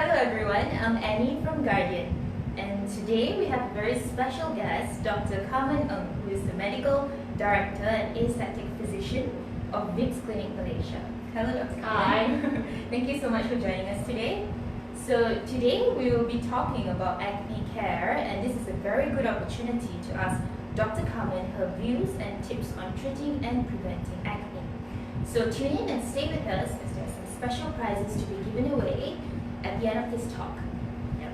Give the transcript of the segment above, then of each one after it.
Hello everyone, I'm Annie from Guardian, and today we have a very special guest, Dr. Carmen Ng, who is the Medical Director and Aesthetic Physician of Vicks Clinic Malaysia. Hello Dr. Carmen. Hi. Thank you so much for joining us today. So today we will be talking about acne care, and this is a very good opportunity to ask Dr. Carmen her views and tips on treating and preventing acne. So tune in and stay with us as there are some special prizes to be given away at the end of this talk. Yep.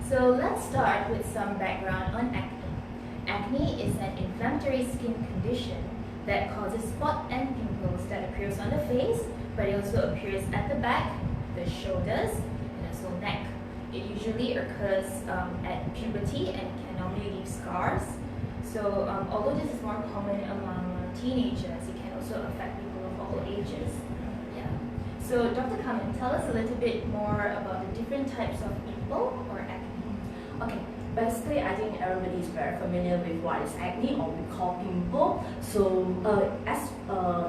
So let's start with some background on acne. Acne is an inflammatory skin condition that causes spots and pimples that appears on the face, but it also appears at the back, the shoulders, and also neck. It usually occurs at puberty and can normally leave scars. So although this is more common among teenagers, it can also affect people of all ages. So Dr. Carmen, tell us a little bit more about the different types of pimple or acne. Okay, basically I think everybody is very familiar with what is acne or we call pimple. So as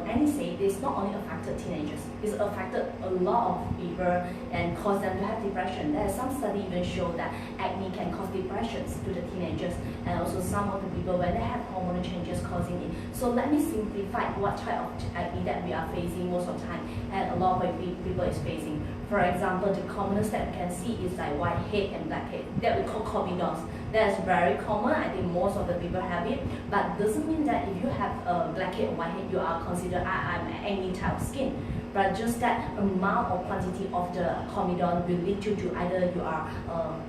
Annie said, it's not only affected teenagers, it's affected a lot of people and cause them to have depression. There are some studies even show that acne can cause depressions to the teenagers, and also some of the people when they have hormonal changes causing it. So let me simplify what type of acne that we are facing most of the time and a lot of people is facing. For example, the commonest that we can see is like whitehead and blackhead that we call comedones. That's very common. I think most of the people have it, but doesn't mean that if you have a blackhead or whitehead, you are considered I'm any type of skin. But just that amount or quantity of the comedone will lead you to either you are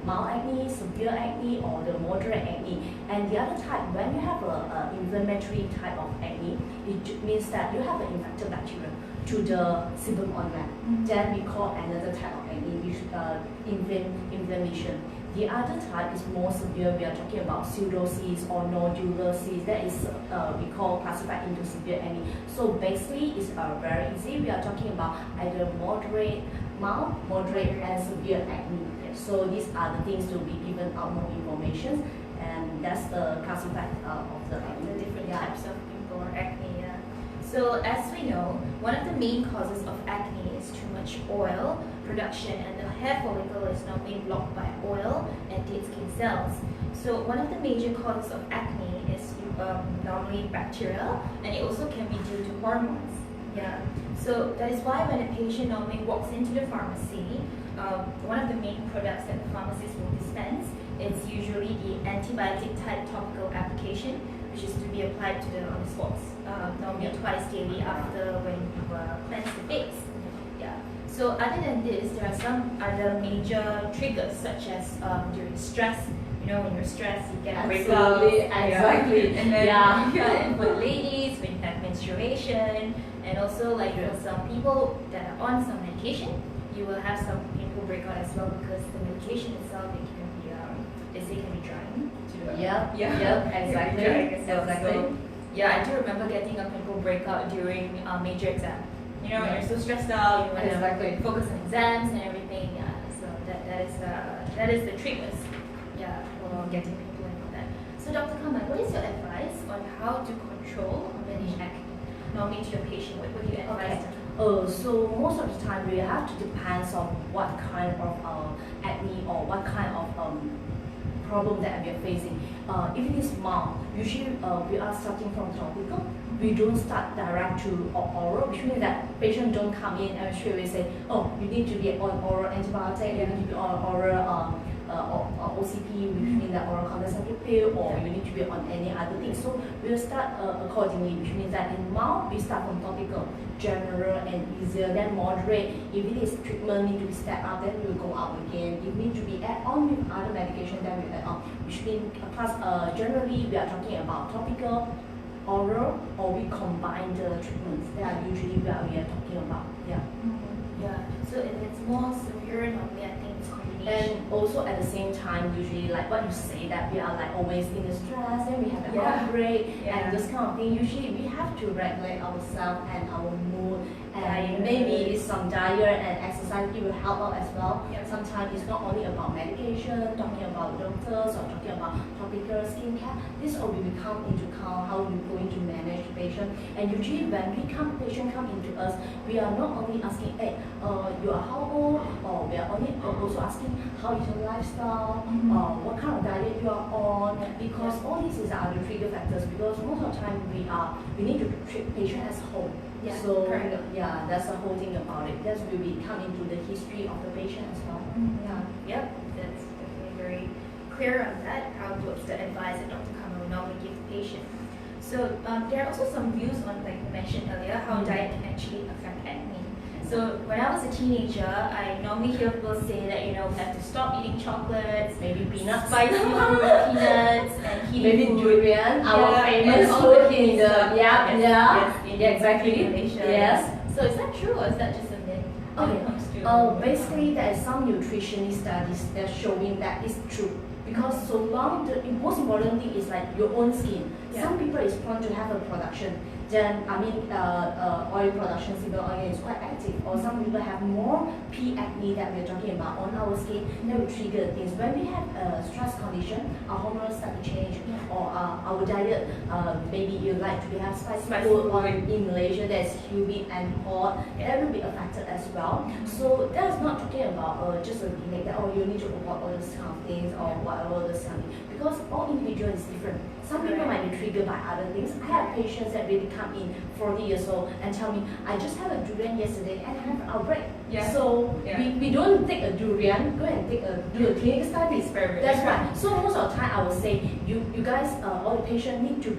mild acne, severe acne, or the moderate acne. And the other type, when you have a inflammatory type of acne, it means that you have an infected bacteria to the sebum on that. Then we call another type of acne, which inflammation. The other type is more severe. We are talking about pseudocysts or nodular cysts. That is we call classified into severe acne. So basically, it's very easy. We are talking about either moderate, mild, moderate, and severe acne. So these are the things to be given out more information, and that's the classified of the acne. The different types of pimple or acne. So as we know, one of the main causes of acne is too much oil production, and the hair follicle is normally blocked by oil and dead skin cells. So one of the major causes of acne is normally bacterial, and it also can be due to hormones. So that is why when a patient normally walks into the pharmacy, one of the main products that the pharmacist will dispense is usually the antibiotic type topical application, which is to be applied to on the spots, normally twice daily after when you cleanse the face. So other than this, there are some other major triggers such as during stress. You know, when you're stressed, you get a breakup. Exactly. And then for ladies, when you have menstruation, and also like for some people that are on some medication, you will have some pimple breakout as well, because the medication itself, it can be they say can be drying. Exactly. So, I do remember getting a pimple breakout during a major exam. You know, when you're so stressed out, you want to focus on exams and everything. So that is the triggers. For getting pimple and all that. So Dr. Carmen, what is your advice on how to control or manage acne? Normally to your patient, what would you advise them? So most of the time we have to depend on what kind of acne or what kind of problem that we are facing. If it is mild, usually we are starting from topical. We don't start direct to oral, which means that patient don't come in and straight away say, oh, you need to be on oral antibiotic, you need to be on oral OCP, which means that oral contraceptive pill, or you need to be on any other thing. So we'll start accordingly, which means that in mild, we start from topical, general and easier, then moderate. If it is treatment need to be stepped up, then we'll go up again. If need to be add on with other medication, then we'll add on, which means plus generally we are talking about topical, oral, or we combine the treatments. That are usually what we are talking about. So if it's more severe, normally I think it's combination. And also at the same time, usually like what you say, that we are like always in the stress, and we have an outbreak and this kind of thing. Usually we have to regulate ourselves and our mood and maybe it's some diet and exercise, it will help out as well. Yeah. Sometimes it's not only about medication, talking about doctors or talking about topical skincare. This all will come into account how we're going to manage the patient. And usually when patient come into us, we are not only asking, hey, you are how old, or we are only also asking how is your lifestyle, what kind of diet you are on, because all these are the trigger factors. Because most of the time we need to treat patient as whole. Yeah, so correct. yeah, that's the whole thing about it. That's where we come into the history of the patient as well. Yeah. Yep, that's definitely very clear on that. What's the advice that Dr. Kamal would normally give the patient? So there are also some views on, like you mentioned earlier, how diet can actually affect acne. So when I was a teenager, I normally hear people say that we have to stop eating chocolates, Maybe peanuts, spicy food, peanuts, and heaty maybe food. durian, our famous and all food the in the stuff. yeah, exactly. Malaysia. Yes. So is that true, or is that just a myth? when it comes to- Basically, there is some nutritionist studies that showing that it's true. Because so long, the most important thing is like your own skin. Yeah. Some people is prone to have a production. Then oil production, sebum oil is quite active. Or some people have more P acne that we're talking about on our skin that will trigger things. When we have a stress condition, our hormones start to change, or our diet. Maybe you like to have spicy food, or in Malaysia there's humid and hot. That will be affected as well. So that's not talking about just a delay that you need to avoid all those kind of things or whatever this kind of thing. Because all individual is different. Some people might be triggered by other things. I have patients that really come in 40 years old and tell me, I just had a durian yesterday and I have an outbreak. Yeah. So we don't take a durian, go and do a clinical study. That's right. So most of the time I would say, you guys, all the patients need to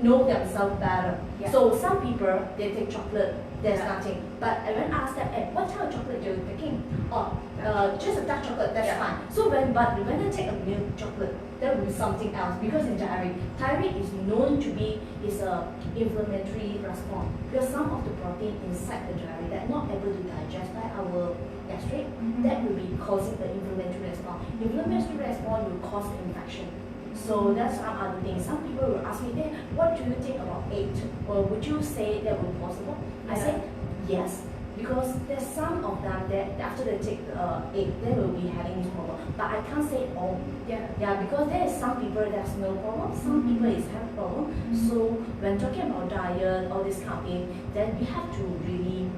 know themselves better. Yeah. So some people, they take chocolate, there's nothing. But I when I ask them, hey, what type of chocolate you're taking? Just a dark chocolate, that's fine. So when they take a milk chocolate, there will be something else. Because in thyroid is known to be a inflammatory response. Because some of the protein inside the thyroid that are not able to digest by our gastric, that will be causing the inflammatory response. Inflammatory response will cause infection. So that's some other things. Some people will ask me, hey, what do you think about egg? Or would you say that would be possible? I say yes, because there's some of them that after they take egg, they will be having this problem. But I can't say all. Yeah, because there is some people that's no problem, some people is have problem. So when talking about diet, all this kind of thing, then we have to really,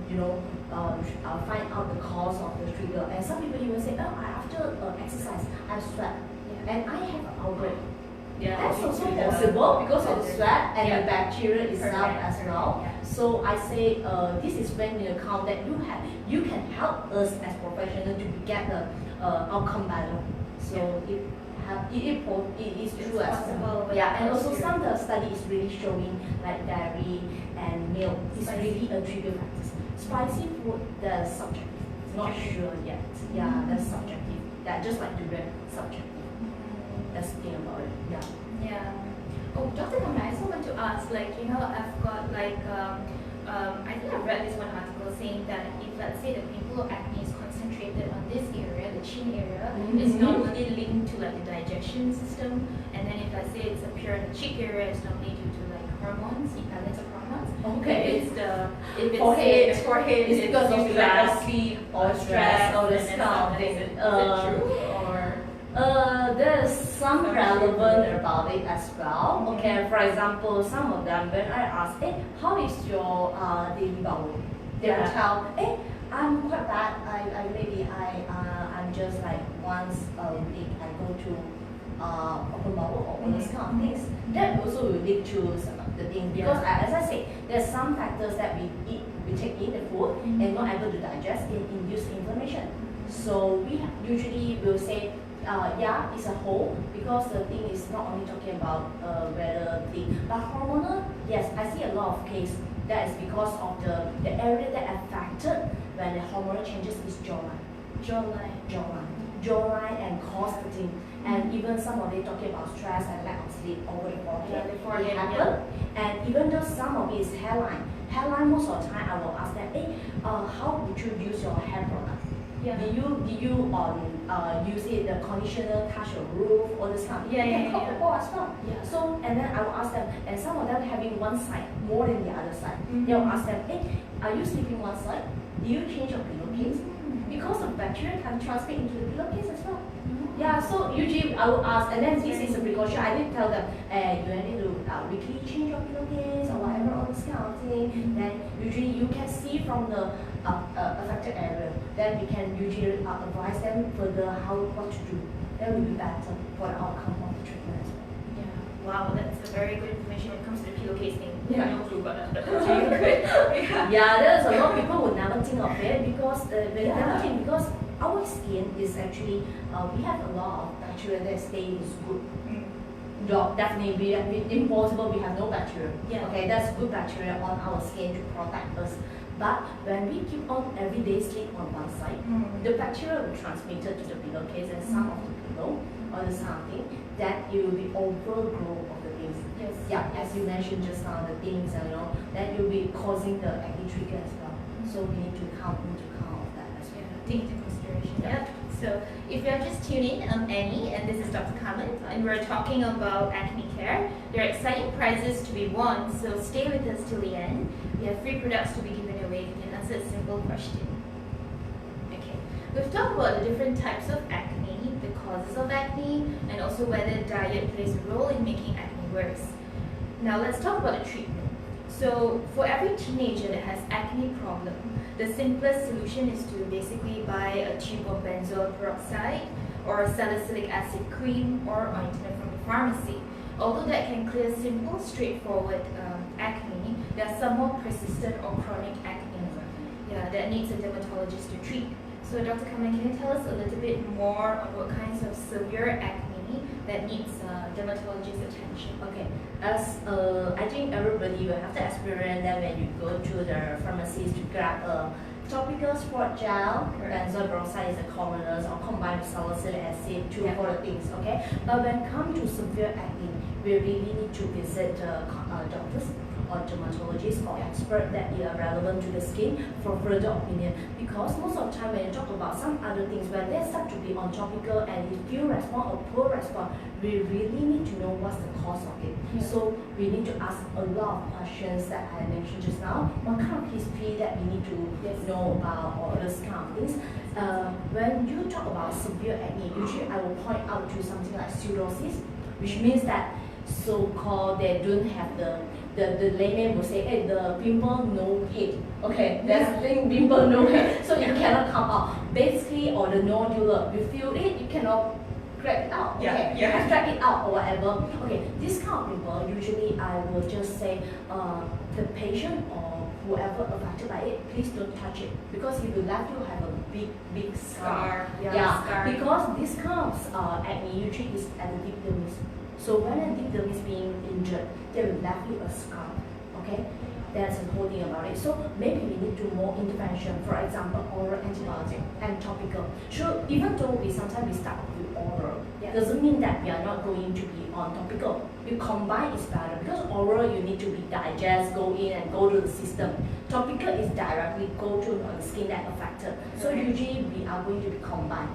find out the cause of the trigger. And some people even say, after exercise, I sweat. And I have an outbreak. That's also possible because of the sweat and the bacteria itself as well. So I say this is when you count that you can help us as professionals to get the outcome better. So it is true as well. And also some of the study is really showing like dairy and milk is really a trigger factor. Spicy food, that's subjective. Not sure yet. Yeah, that's subjective. Yeah, just like durian, subjective. That's the thing about it. Yeah. Oh, Dr. Kamran, I also want to ask, I've got I think I've read this one article saying that if let's say the pimple or acne is concentrated on this area, the chin area, it's normally linked to the digestion system, and then if let's say it's appear in the cheek area, it's normally due to hormones, imbalance of hormones. Okay. If it's forehead, it's because of stress, sleep or stress, or this kind of thing. Is it true or? There's some relevant about it as well. Okay, for example, some of them when I ask, hey, how is your daily bowel? They will tell, hey, I'm quite bad. I'm just like once a week I go to open bowel or all these kind of things. That also will lead to some of the things because as I say, there's some factors that we take in the food and not able to digest and induce inflammation. So we usually will say. It's a whole because the thing is not only talking about whether but hormonal. Yes, I see a lot of cases that is because of the area that affected when the hormonal changes is jawline and cause the thing. And even some of it talking about stress and lack of sleep over the forehead. It happen. And even though some of it is hairline. Hairline most of the time I will ask them, hey, how would you use your hair product? Did you use it the conditioner touch your roof or this kind of thing? As well. So and then I will ask them, and some of them having one side more than the other side. They will ask them, hey, are you sleeping one side? Do you change your pillowcase? Because the bacteria can transmit into the pillowcase as well. Yeah, so usually I will ask, and then this is a precaution. I did tell them, you need to weekly change your pillowcase or whatever, all this kind of thing. Then usually you can see from the affected area. Then we can usually advise them further what to do. That will be better for the outcome of the treatment as well. Yeah. Wow, that's a very good information when it comes to the pillowcase thing. Yeah. No clue about that, but that's really good. Yeah. Yeah, there's a lot of people would never think of it because because our skin is actually we have a lot of bacteria that stay is good. Definitely, impossible we have no bacteria. Yeah. Okay, that's good bacteria on our skin to protect us. But when we keep on everyday sleep on one side, the bacteria will transmit it to the pillowcase and some of the pillow or the something that it will be overgrown of the things. Yes. Yeah, as you mentioned just now, the things and then you'll be causing the acne trigger as well. So we need to count of that as well. Yeah, take into consideration. Yeah. Yep. So if you're just tuning in, I'm Annie and this is Dr. Carmen and we're talking about acne care. There are exciting prizes to be won, so stay with us till the end. We have free products to be given away if you can answer a simple question. Okay, we've talked about the different types of acne, the causes of acne, and also whether diet plays a role in making acne worse. Now let's talk about the treatment. So for every teenager that has acne problem, the simplest solution is to basically buy a tube of benzoyl peroxide or salicylic acid cream or ointment from the pharmacy. Although that can clear simple, straightforward acne, there are some more persistent or chronic acne that needs a dermatologist to treat. So Dr. Carmen, can you tell us a little bit more on what kinds of severe acne that needs dermatologist attention? Okay, as I think everybody will have the experience that when you go to the pharmacy to grab a topical sport gel, benzoyl peroxide is the commonest, or combined with salicylic acid, two for the things, okay? But when it comes to severe acne, we really need to visit doctors or dermatologists or expert that are relevant to the skin for further opinion, because most of the time when you talk about some other things, when they start to be on topical and if you respond or poor response, we really need to know what's the cause of it. So we need to ask a lot of questions that I mentioned just now. What kind of history that we need to know about or those kind of things. When you talk about severe acne, usually I will point out to something like psoriasis, which means that so-called they don't have the layman will say, hey, the pimple no head. Okay, that's the thing, pimple no head. So it cannot come out. Basically, or the nodular, you feel it, you cannot grab it out. Okay, you can drag it out or whatever. Okay, this kind of people, usually I will just say, the patient or whoever affected by it, please don't touch it. Because if you left, you have a big scar. Scar. Because this kind of acne usually is at the deep dermis. So when a deep dermis being injured, they will left you a scar. Okay, that's the whole thing about it. So maybe we need to more intervention. For example, oral antibiotic and topical. So even though we sometimes we start with oral, doesn't mean that we are not going to be on topical. You combine is better because oral you need to be digest, go in and go to the system. Topical is directly go to the skin that affected. So usually we are going to be combined.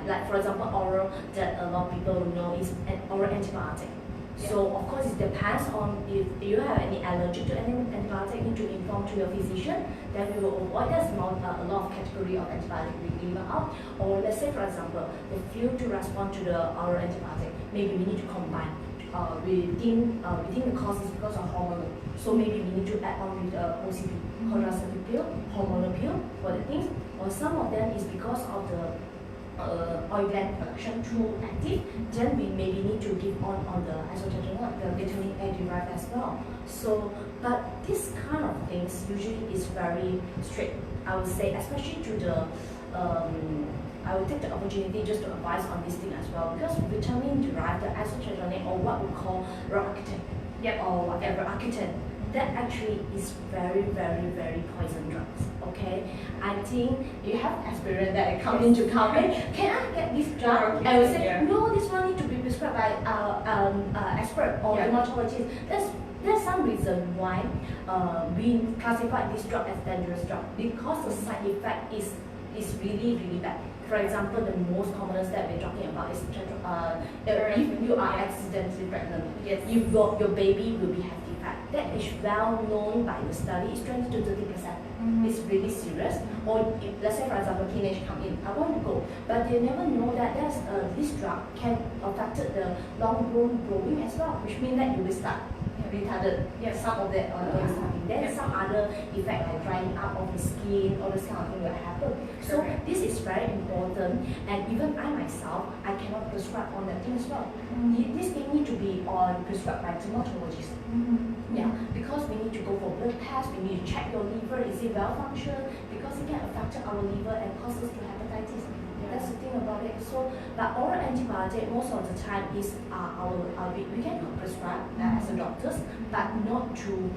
Like for example, oral that a lot of people know is an oral antibiotic. So of course it depends on if you have any allergy to any antibiotic, you need to inform to your physician. Then we will avoid a lot of category of antibiotic we give out. Or let's say for example, they fail to respond to the oral antibiotic, maybe we need to combine. Within the cause is because of hormonal. So maybe we need to add on with OCP, contraceptive pill, hormonal pill for the things. Or some of them is because of the oil gland production too active, then we maybe need to give on the isotretinoin, the vitamin A derived as well. So, but this kind of things usually is very strict. I would say, especially to the, I will take the opportunity just to advise on this thing as well, because vitamin derived, the isotretinoin or what we call Roaccutane, or whatever Accutane, that actually is very poison drugs. Okay, I think you have experience that it come into company. Can I get this drug? I will say no. This one need to be prescribed by expert or dermatologist. There's some reason why we classify this drug as dangerous drug, because the side effect is really bad. For example, the most commonest that we're talking about is if you are accidentally pregnant, your baby will be hefty fat. That is well known by the study. It's 20 to 30% really serious. Or if, let's say for example, teenage come in, I want to go, but they never know that there's this drug can affect the long bone growing as well, which means that you will start retarded. Some of that on starting. Then some other effect like drying up of the skin, all this kind of thing will happen. So this is very important, and even I myself, I cannot prescribe on that thing as well. This thing need to be on prescribed by dermatologist. Yeah, because we need to go for blood tests, we need to check your liver, is it well functioned, because it can affect our liver and cause us to hepatitis. That's the thing about it. So, but oral antibiotic most of the time is we can prescribe as a doctors, but not to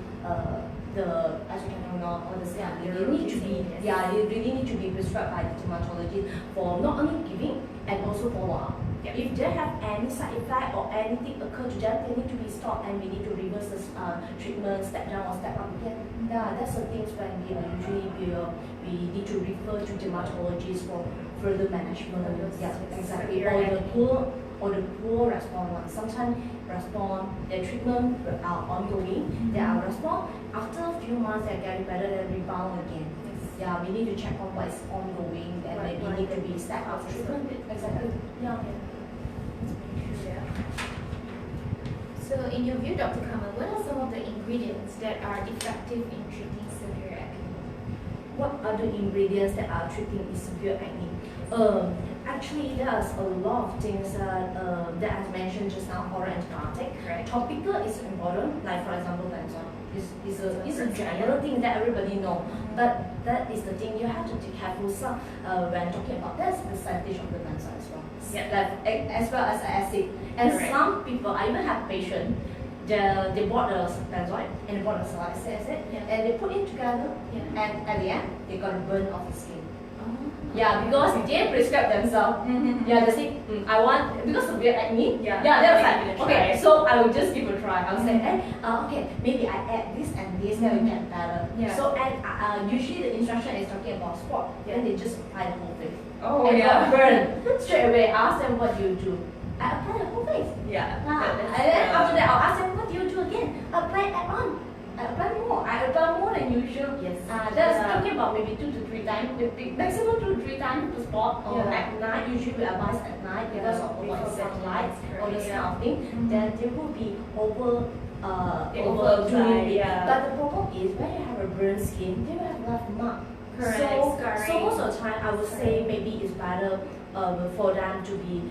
the as you can know all the same. They need to be they really need to be prescribed by the dermatologist for not only giving and also follow up. If they have any side effect or anything occur to them, they need to be stopped and we need to reverse the treatment, step down or step up again. That's the things when we usually we need to refer to dermatologists for further management. Exactly. Or the poor response. Sometimes their treatment are ongoing. They are respond after a few months they're getting better, they rebound again. We need to check on what is ongoing and then we need to be step up treatment. Exactly. So in your view, Dr. Kamal, what are some of the ingredients that are effective in treating severe acne? What are the ingredients that are treating severe acne? Actually, there's a lot of things that I mentioned just now, oral antibiotic. Topical is important, like for example, benzoyl. It's a general thing that everybody know, but that is the thing you have to be careful. So when talking about that's percentage of the benzoyl as well, like as well as acid. And some people, I even have patients, they bought the benzoyl and they bought the salicylic acid, and they put it together, and at the end they got a burn of the skin. Because they prescribe themselves. They say, I want, because of severe acne. They was like, okay, so I will just give a try. I will say, okay, maybe I add this and this, then we get better. So, and usually the instruction is talking about spot. Then they just apply the whole face. And burn straight away. I ask them, what do you do? I apply the whole face. And then after that, I'll ask them, what do you do again? Apply add-on. I apply more than usual. That's talking about maybe 2 to 3 times, maximum 2 to 3 times per spot. Or at night, usually we advise at night because of what sunlight or this kind of thing. Then they will be overdoing it. But the problem is when you have a burnt skin, they will have left mark. So most of the time, I would say maybe it's better for them to be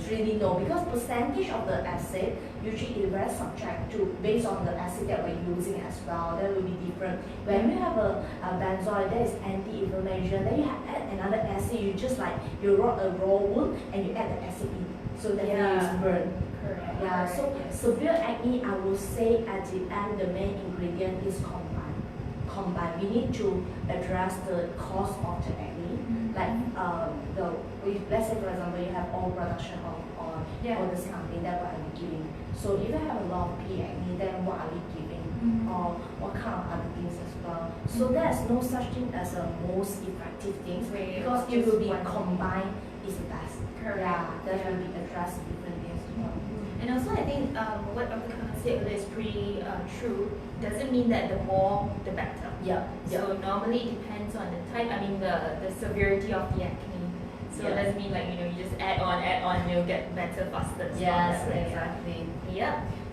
really know, because percentage of the acid usually is very subject to based on the acid that we're using as well. That will be different. When you have a benzoyl, that is anti-inflammation. Then you add another acid. You just like you rub a raw wound and you add the acid in, so that it's burn. So severe acne, I will say at the end the main ingredient is combined. We need to address the cause of the acne, like let's say for example you have overproduction of all this kind of thing, that's what I'm giving. So if you have a lot of acne, then what are we giving, or what kind of other things as well. So there's no such thing as a most effective things, because it will be combined is the best. That will be addressed different things as well. And also I think what Dr. Kamal said earlier is pretty true. Doesn't mean that the more the better. So normally it depends on the type, the severity of the acne. So it doesn't mean like you just add on, you'll get better faster. Exactly.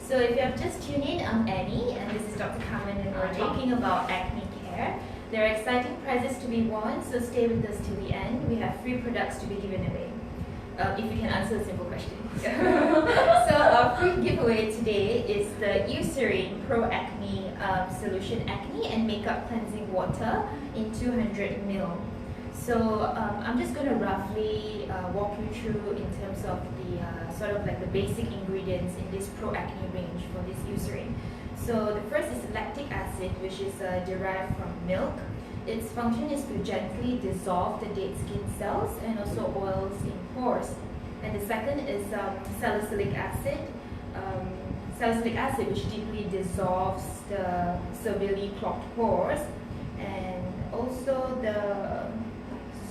So if you have just tuned in, I'm Annie and this is Dr. Kamal and we're talking about acne care. There are exciting prizes to be won, so stay with us till the end. We have free products to be given away. If you can answer a simple question. So our free giveaway today is the Eucerin Pro Acne Solution Acne and Makeup Cleansing Water in 200 ml. So I'm just going to roughly walk you through in terms of the sort of like the basic ingredients in this Pro Acne range for this Eucerin. So the first is lactic acid, which is derived from milk. Its function is to gently dissolve the dead skin cells and also oils in pores. And the second is salicylic acid. Salicylic acid, which deeply dissolves the severely clogged pores. And also the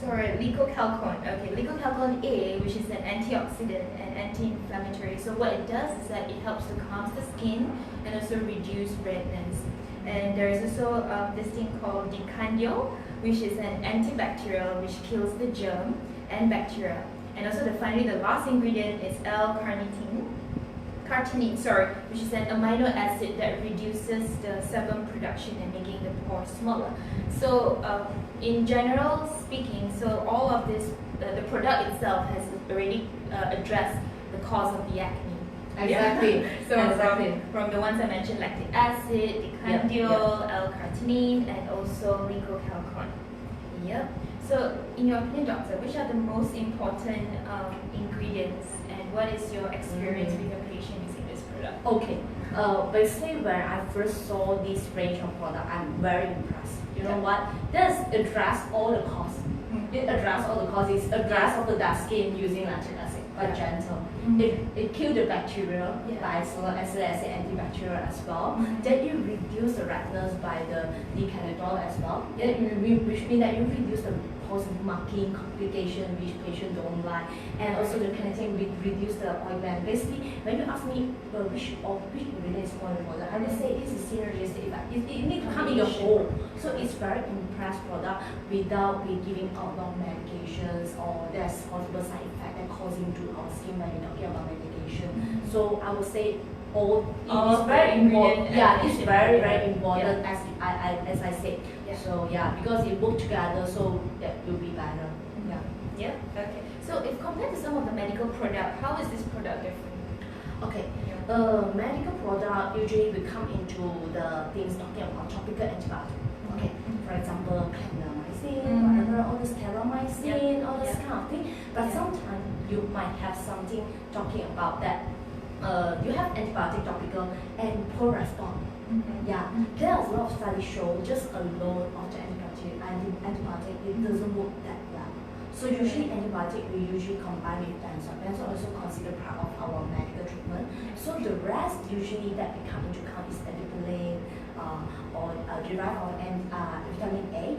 Licocalcone. Licocalcone A, which is an antioxidant and anti-inflammatory. So what it does is that it helps to calm the skin and also reduce redness. And there is also this thing called decandio, which is an antibacterial which kills the germ and bacteria. And also finally the last ingredient is L-carnitine, which is an amino acid that reduces the sebum production and making the pores smaller. So in general speaking, so all of this, the product itself has already addressed the cause of the acne. Exactly. So exactly. From the ones I mentioned, lactic acid, decandiol, L-carnitine, and also leucocalcone. Yep. So in your opinion, doctor, which are the most important ingredients, and what is your experience with your patient using this product? Okay. Basically, when I first saw this range of product, I'm very impressed. You know what? This address all the cause. It address all the causes. Address of the dark skin using lactic acid, but gentle. It kills the bacteria by as antibacterial as well. Then you reduce the redness by the decandidol as well. Which means that you reduce the post-marking complication which patient don't like, and also the connecting reduce the oil gland. Basically, when you ask me which ingredient is more important, I would say this is synergistic effect. It needs to come in the whole. So it's very impressed product without giving out long medications or there's possible side effect that causing to our skin when we're talking about medication. So I would say it is very important. Yeah, it's very important as I said. So because it work together, so that will be better. Yeah. Okay. So if compared to some of the medical product, how is this product different? Okay. Medical product usually will come into the things talking about topical antibiotic. Okay. For example, clindamycin, whatever, all this terramycin, all this kind of thing. But sometimes you might have something talking about that. You have antibiotic topical and poor response. There are a lot of studies show just alone of the antibiotic it doesn't work that well. So usually antibiotic we usually combine with benzoyl. Benzoyl also considered part of our medical treatment. So the rest usually that we come into account is adipolane or derived from vitamin A.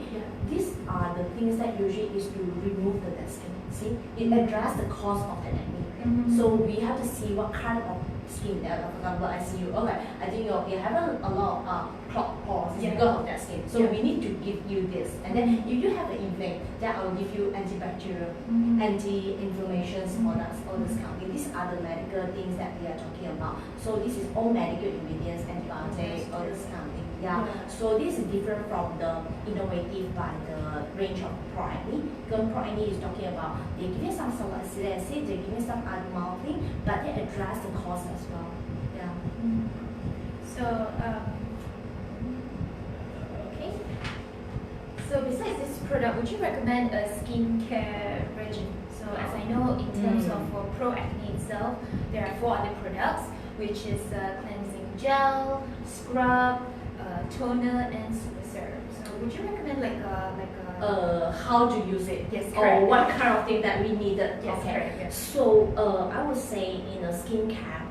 These are the things that usually is to remove the dead skin. See, it addresses the cause of the acne. So we have to see what kind of skin there. For example, I see you. Okay, I think you have a lot of clogged pores because of that skin. So we need to give you this. And then if you have an inflammation, then I will give you antibacterial, anti-inflammation products, all this kind of thing. These are the medical things that we are talking about. So this is all medical ingredients, antibiotics, all this kind of thing. So this is different from the innovative by the range of pro-acne. Because pro-acne is talking about they give you some salicylic acid, they give you some other mild thing, but they address the cause as well. So okay. So besides this product, would you recommend a skincare regimen? So as I know, in terms of for pro-acne itself, there are 4 other products, which is cleansing gel, scrub, toner, and super serum. So would you recommend like a how to use it? Yes, correct. Or what kind of thing that we needed? Yes, okay. correct, yes. So I would say in a skincare,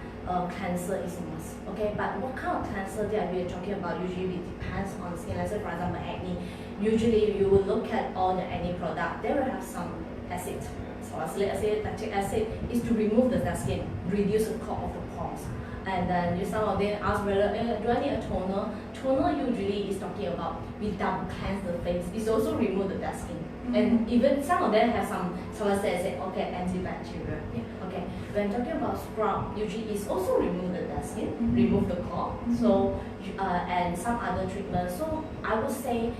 cleanser is a must. Okay, but what kind of cleanser that we are talking about usually it depends on the skin. Let's say for example acne. Usually you will look at all the acne product. They will have some acid. Salicylic acid, lactic acid is to remove the dead skin, reduce the clog of the pores. And then some of them ask whether do I need a toner? Toner usually is talking about we double cleanse the face. It's also remove the dead skin. And even some of them have some salicylic acid, okay, antibacterial. Okay. When talking about scrub, usually it's also remove the dead skin, remove the clog. So and some other treatments. So I would say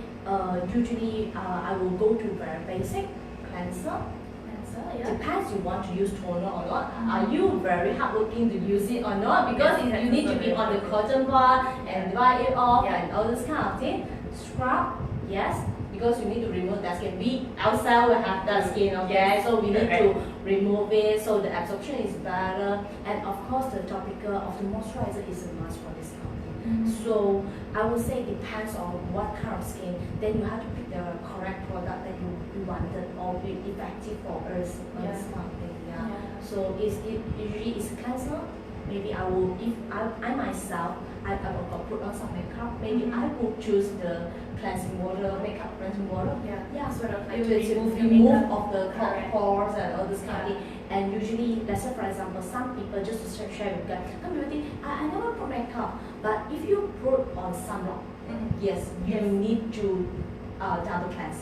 usually I will go to very basic cleanser. Depends you want to use toner or not. Are you very hardworking to use it or not? Because you need to be on the cotton bud and dry it off and all this kind of thing. Scrub, yes, because you need to remove that skin. We outside will have that skin, okay? So we need to remove it so the absorption is better. And of course the topical of the moisturizer is a must for this kind of thing. So I would say it depends on what kind of skin. Then you have to pick the correct product that you wanted or be effective for us. This kind of thing. So usually it's cleanser. Maybe I will, if I myself, I will put on some makeup. Maybe I will choose the cleansing water, makeup cleansing water. Sort of like it will remove of the clogged pores and all this kind of thing. And usually, let's say for example, some people just to share with you, some people think I never put makeup, but if you put on sunblock, yes, you Yes. need to double cleanse.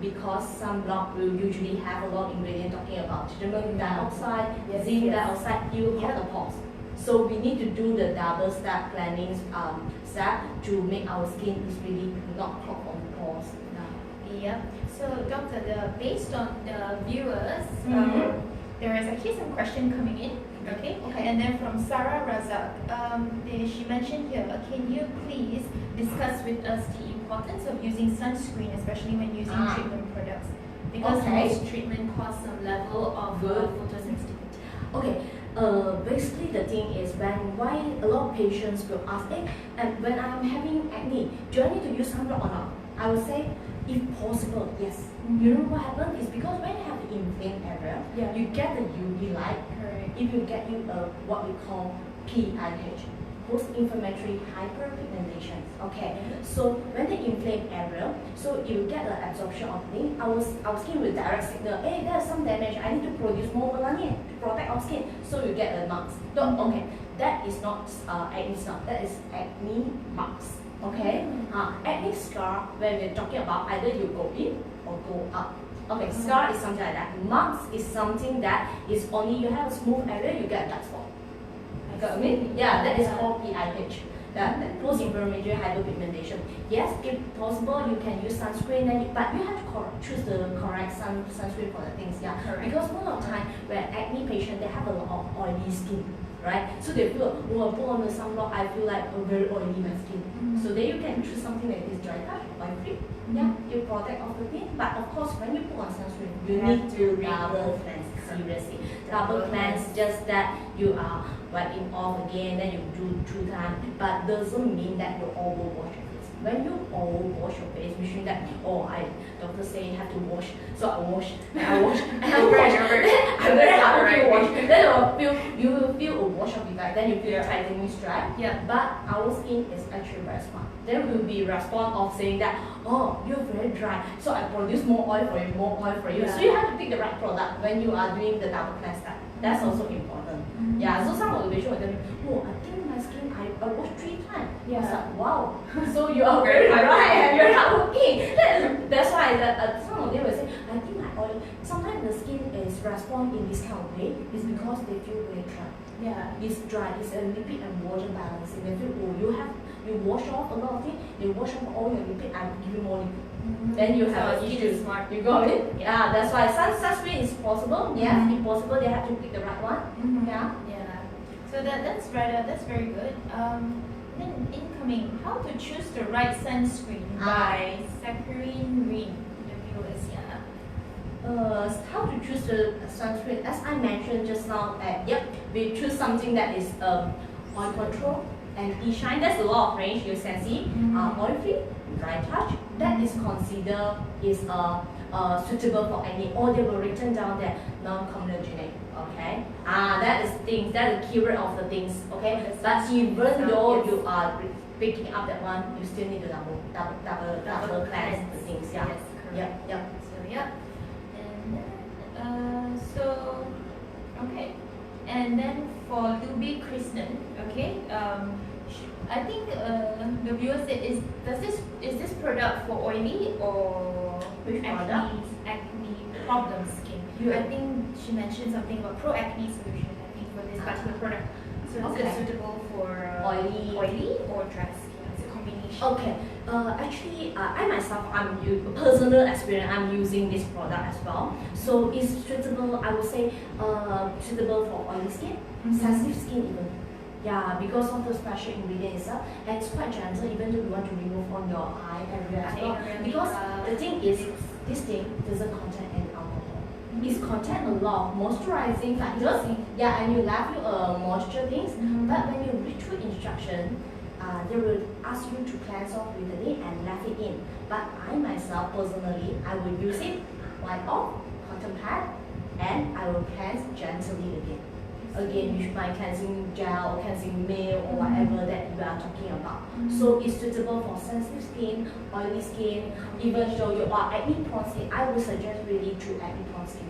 Because sunblock will usually have a lot of ingredients talking about titanium dioxide, Yes, zinc yes. dioxide, it will clog the pores. So we need to do the double step cleansing step to make our skin is really not clogged on the pores. Yeah. So, Doctor, based on the viewers, there is actually some question coming in. Okay. Okay. And then from Sarah Razak, she mentioned here, can you please discuss with us the importance of using sunscreen, especially when using treatment products? Because most treatment cause some level of photosensitivity. Okay. Basically the thing is why a lot of patients will ask, and when I'm having acne, do I need to use sunblock or not? I would say, if possible, yes. You know what happens is because when you have the inflamed area, you get the UV light. Correct. It will get you what we call PIH, post-inflammatory hyperpigmentation. Okay. So when the inflamed area, so you get the absorption of things. Our skin will direct signal, hey, there's some damage. I need to produce more melanin to protect our skin. So you get the marks. Okay, that is not acne scar. That is acne marks. Okay. Acne scar, when we're talking about either you go in or go up. Okay, scar is something like that. Marks is something that is only you have a smooth area, you get a dark spot. Got me? Yeah, that is called PIH. That post-inflammatory hyperpigmentation. Yes, if possible, you can use sunscreen, but you have to choose the correct sunscreen for the things. Yeah, because most of the time, when acne patient, they have a lot of oily skin, right? So they feel, oh, I put on the sunblock, I feel like a very oily my skin. So then you can choose something like this dry touch, oil free. Yeah, you protect off the thing. But of course, when you put on sunscreen, you need to double cleanse. Seriously, double cleanse. Just that you are wiping off again, then you do 2 times. But doesn't mean that you overwash your face. When you overwash your face, which means that doctor say you have to wash, so I wash and I wash and I wash. I'm very hard to wash. Then you will feel a wash of effect. Then you feel tightening dry. Yeah. But our skin is actually very smart. There will be response of saying that, oh, you're very dry, so I produce more oil for you, more oil for you. So you have to pick the right product when you are doing the double cleanse step. That's also important. Yeah, so some of the patients will tell me, oh, I think my skin, I wash 3 times. I was like, wow, so you are very dry and you're not working. That's why some of them will say, I think my oil, sometimes the skin is respond in this kind of way, is because they feel very dry. Yeah. It's dry, it's a lipid and water balancing. They feel, oh, you wash off a lot of things, you wash off all your lipid and give you more lipid. Then you have an issue. Smart. You got it? Yeah, that's why sunscreen is possible. Yes, if possible, they have to pick the right one. Yeah. Yeah. So that's very good. Then incoming, how to choose the right sunscreen by Saccharine Green. The viewers, how to choose the sunscreen? As I mentioned just now, we choose something that is oil control and e-shine. That's a lot of range you can see. Oil free, dry touch. That is considered is suitable for acne, or they will written down that non-comedogenic. Okay. That is things. That is the keyword of the things. Okay. But even though you are picking up that one, you still need to double cleanse the things. Yeah. Yes, correct. Yep. So yeah. And so okay. And then for Luby Kristen, okay. I think the viewer said, is this product for oily or acne problem skin? I think she mentioned something about pro acne solution. I think for this particular product. So is it suitable for oily or dry skin? It's a combination. Okay. Actually, I myself, personal experience. I'm using this product as well. So it's suitable. I would say suitable for oily skin, sensitive skin even. Yeah, because of the special ingredient itself, and it's quite gentle even though you want to remove on your eye area as well. Because the thing is, this thing doesn't contain any alcohol. It contains a lot of moisturizing factors. And you left you moisture things. But when you read through instruction, they will ask you to cleanse off with the lid and left it in. But I myself personally, I will use it, wipe off, cotton pad, and I will cleanse gently again. Again, with my cleansing gel or cleansing milk or whatever that you are talking about. So it's suitable for sensitive skin, oily skin, even though you are acne prone skin. I would suggest really to acne prone skin.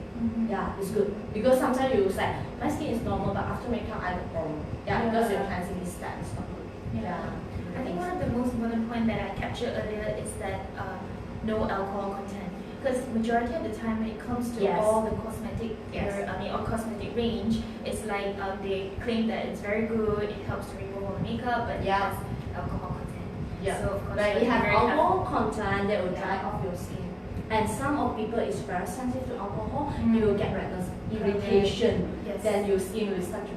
Yeah, it's good. Because sometimes you say, my skin is normal, but after makeup I have a problem. Yeah, because your cleansing is that is not good. I think one of the most important points that I captured earlier is that no alcohol content. Because majority of the time when it comes to Yes. all the cosmetic, Yes. or cosmetic range, it's like they claim that it's very good, it helps to remove all the makeup, but it Yeah. has alcohol content. Yeah. So of course, But you it has have very alcohol content that will dry Yeah. off your skin. And some of people is very sensitive to alcohol, Mm. you will get redness, irritation. Yes. Then your skin will start to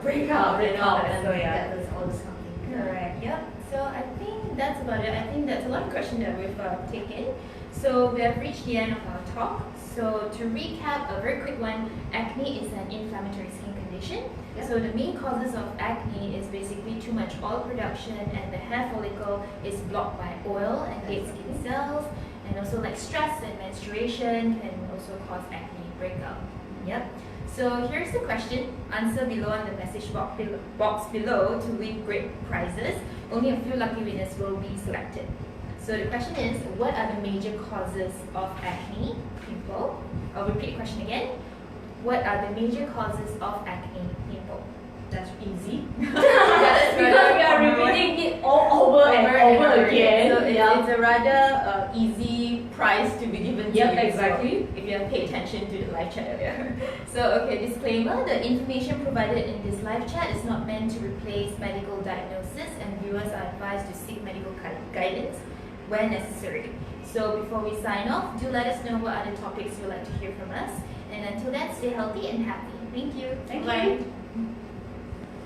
break out break and all out, that. and So yeah. that is all this kind of thing. Correct. Yep. So I think that's about it. I think that's a lot of questions that we've taken. So we have reached the end of our talk. So to recap, a very quick one, acne is an inflammatory skin condition. Yep. So the main causes of acne is basically too much oil production, and the hair follicle is blocked by oil and dead skin cells, and also like stress and menstruation can also cause acne breakout. Yep. So here's the question. Answer below in the message box below to win great prizes. Only a few lucky winners will be selected. So the question is, what are the major causes of acne? Pimple. I'll repeat the question again. What are the major causes of acne? Pimple. That's easy. That's Because we are repeating it all over and over again. So it's a rather easy prize to be given to Yep, you. exactly. So if you have paid attention to the live chat earlier. So okay, disclaimer, the information provided in this live chat is not meant to replace medical diagnosis, and viewers are advised to seek medical guidance when necessary. So before we sign off, do let us know what other topics you'd like to hear from us. And until then, stay healthy and happy. Thank you. Thank Bye. you.